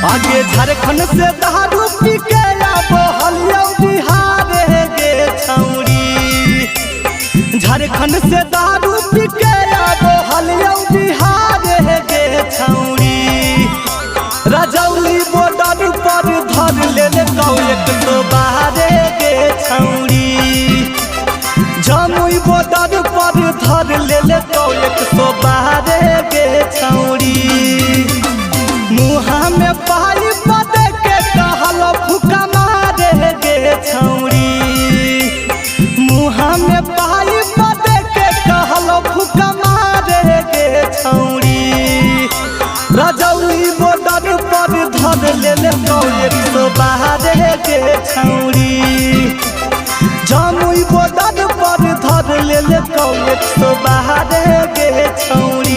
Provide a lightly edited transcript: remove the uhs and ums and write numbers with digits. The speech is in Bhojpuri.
आगे झारखंड से दारू पी के आबो हलिया बिहार गे छौरी। झारखंड से दारू पी के आबो हलिया बिहार गे छौरी। रजौली बॉर्डर पर धर ले कौ 112 गे छौरी। जमुई बॉर्डर पर धर ले कौ 112 गे छौरी। मुँह में पाइप दे के कहल फुका मारे गे छौरी। मुँह में पाइप दे के कहल फुका मारे गे छौरी। रजौली बॉर्डर पर धर ले कौ 112 गे छौरी। जमुई बॉर्डर पर धर ले कौ 112 गे छौरी।